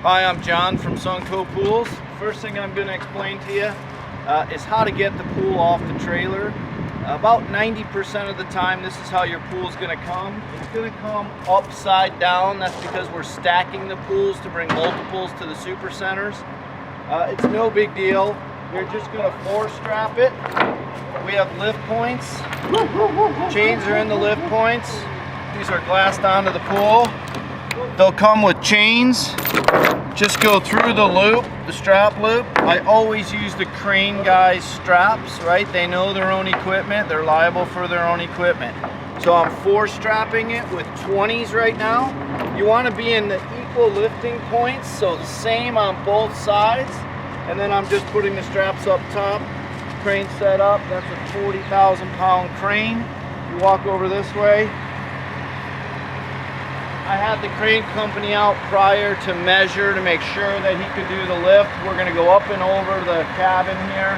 Hi, I'm John from Sunco Pools. First thing I'm going to explain to you is how to get the pool off the trailer. About 90% of the time, this is how your pool is going to come. It's going to come upside down. That's because we're stacking the pools to bring multiples to the super centers. It's no big deal. You're just going to floor strap it. We have lift points. Chains are in the lift points. These are glassed onto the pool. They'll come with chains. Just go through the loop, the strap loop. I always use the crane guys' straps, right? They know their own equipment. They're liable for their own equipment. So I'm floor strapping it with 20s right now. You want to be in the equal lifting points, so the same on both sides. And then I'm just putting the straps up top. Crane set up. That's a 40,000-pound crane. You walk over this way. I had the crane company out prior to measure to make sure that he could do the lift. We're going to go up and over the cabin here,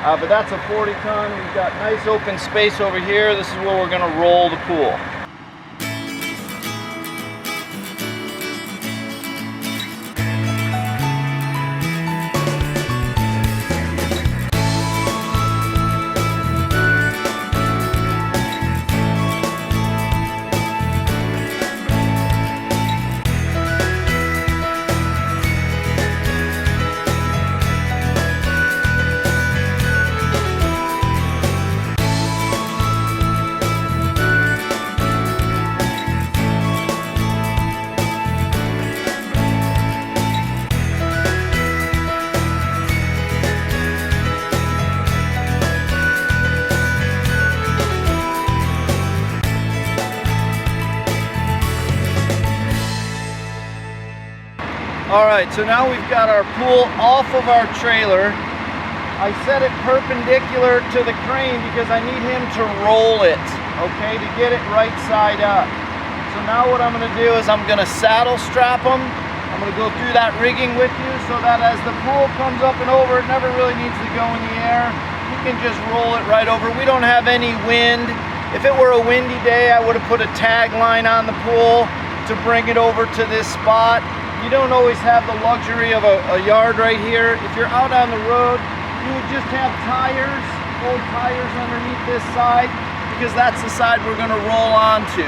but that's a 40-ton. We've got nice open space over here. This is where we're going to roll the pool. Alright, so now we've got our pool off of our trailer. I set it perpendicular to the crane because I need him to roll it, okay, to get it right side up. So now what I'm going to do is I'm going to saddle strap him. I'm going to go through that rigging with you so that as the pool comes up and over, it never really needs to go in the air. You can just roll it right over. We don't have any wind. If it were a windy day, I would have put a tag line on the pool to bring it over to this spot. You don't always have the luxury of a yard right here. If you're out on the road, you would just have tires, old tires underneath this side, because that's the side we're going to roll onto.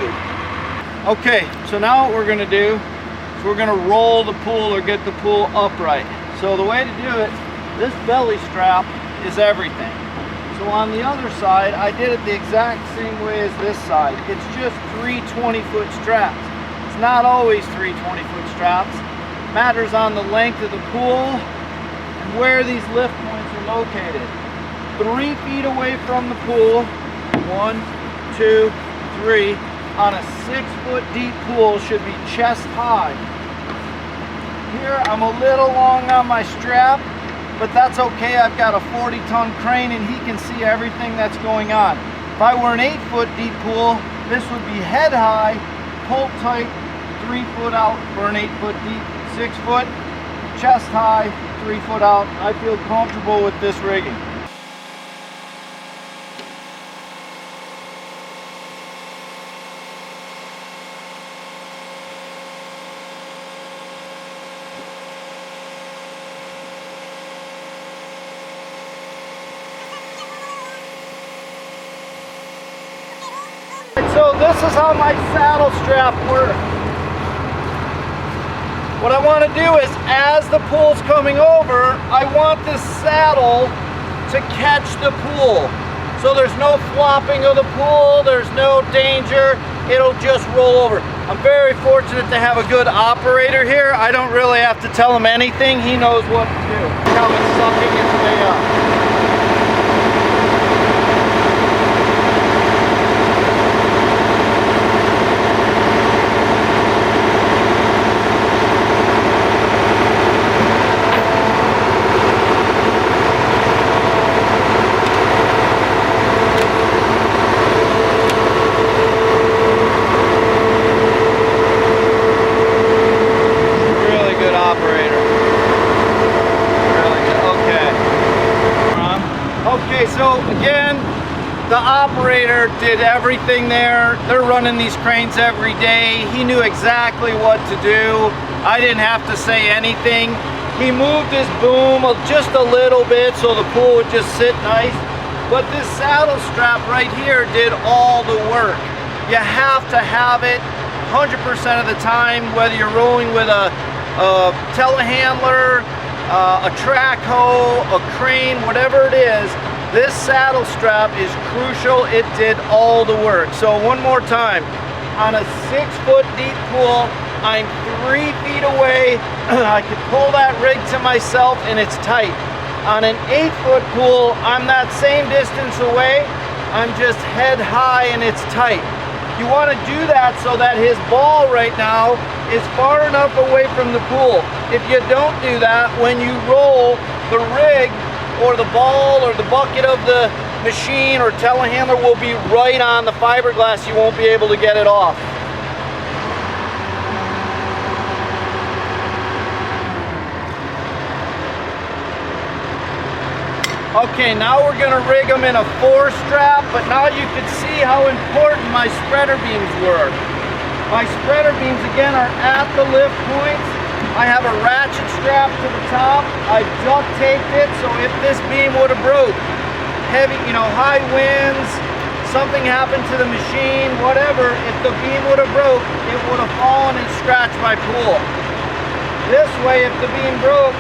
Okay, so now what we're going to do is we're going to roll the pool or get the pool upright. So the way to do it, this belly strap is everything. So on the other side, I did it the exact same way as this side. It's just 3 20-foot straps. Not always 3 20-foot straps. Matters on the length of the pool and where these lift points are located. 3 feet away from the pool, 1, 2, 3, on a 6-foot deep pool should be chest high. Here I'm a little long on my strap, but that's okay. I've got a 40-ton crane and he can see everything that's going on. If I were an 8-foot deep pool, this would be head high, pull tight, 3 foot out for an 8-foot deep, 6 foot, chest high, 3 foot out. I feel comfortable with this rigging. So this is how my saddle strap works. What I want to do is, as the pool's coming over, I want this saddle to catch the pool. So there's no flopping of the pool, there's no danger, it'll just roll over. I'm very fortunate to have a good operator here. I don't really have to tell him anything, he knows what to do. See how it's sucking its way up. Really good operator. Really good. Okay. The operator did everything there. They're running these cranes every day. He knew exactly what to do. I didn't have to say anything. He moved his boom just a little bit so the pool would just sit nice. But this saddle strap right here did all the work. You have to have it 100% of the time, whether you're rolling with a telehandler, a track hoe, a crane, whatever it is. This saddle strap is crucial. It did all the work. So one more time, on a 6-foot deep pool, I'm 3 feet away. I can pull that rig to myself and it's tight. On an 8-foot pool, I'm that same distance away. I'm just head high and it's tight. You want to do that so that his ball right now is far enough away from the pool. If you don't do that, when you roll, the rig or the ball or the bucket of the machine or telehandler will be right on the fiberglass. You won't be able to get it off. Okay, now we're gonna rig them in a 4-strap, but now you can see how important my spreader beams were. My spreader beams, again, are at the lift points. I have a ratchet strap to the top. I duct taped it, so if this beam would have broke, heavy, high winds, something happened to the machine, whatever, if the beam would have broke, it would have fallen and scratched my pool. This way, if the beam broke,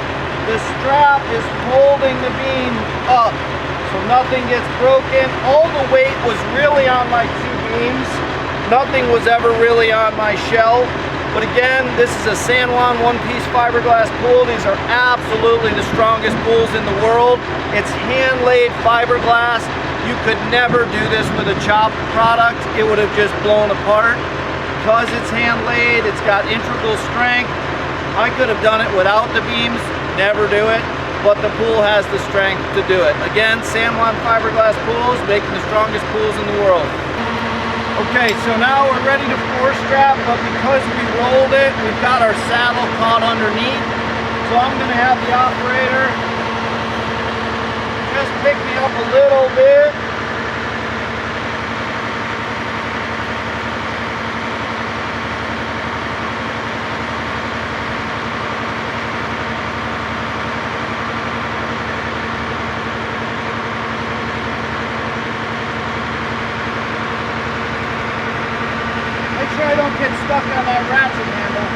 the strap is holding the beam up, so nothing gets broken. All the weight was really on my 2 beams. Nothing was ever really on my shell. But again, this is a San Juan one-piece fiberglass pool. These are absolutely the strongest pools in the world. It's hand-laid fiberglass. You could never do this with a chopped product. It would have just blown apart. Because it's hand-laid, it's got integral strength. I could have done it without the beams, never do it, but the pool has the strength to do it. Again, San Juan fiberglass pools, making the strongest pools in the world. Okay, so now we're ready to 4-strap, but because we rolled it, we've got our saddle caught underneath. So I'm gonna have the operator just pick me up a little bit. I don't get stuck on that ratchet handle.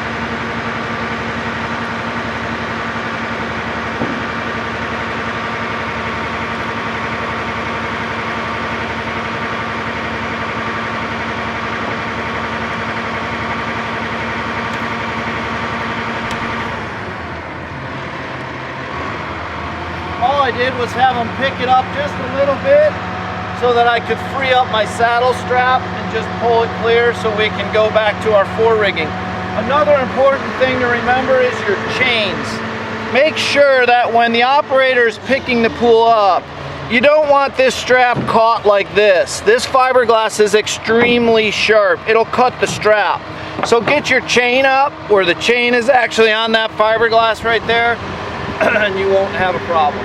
All I did was have him pick it up just a little bit so that I could free up my saddle strap and just pull it clear so we can go back to our 4 rigging. Another important thing to remember is your chains. Make sure that when the operator is picking the pool up, you don't want this strap caught like this. This fiberglass is extremely sharp. It'll cut the strap. So get your chain up where the chain is actually on that fiberglass right there, and you won't have a problem.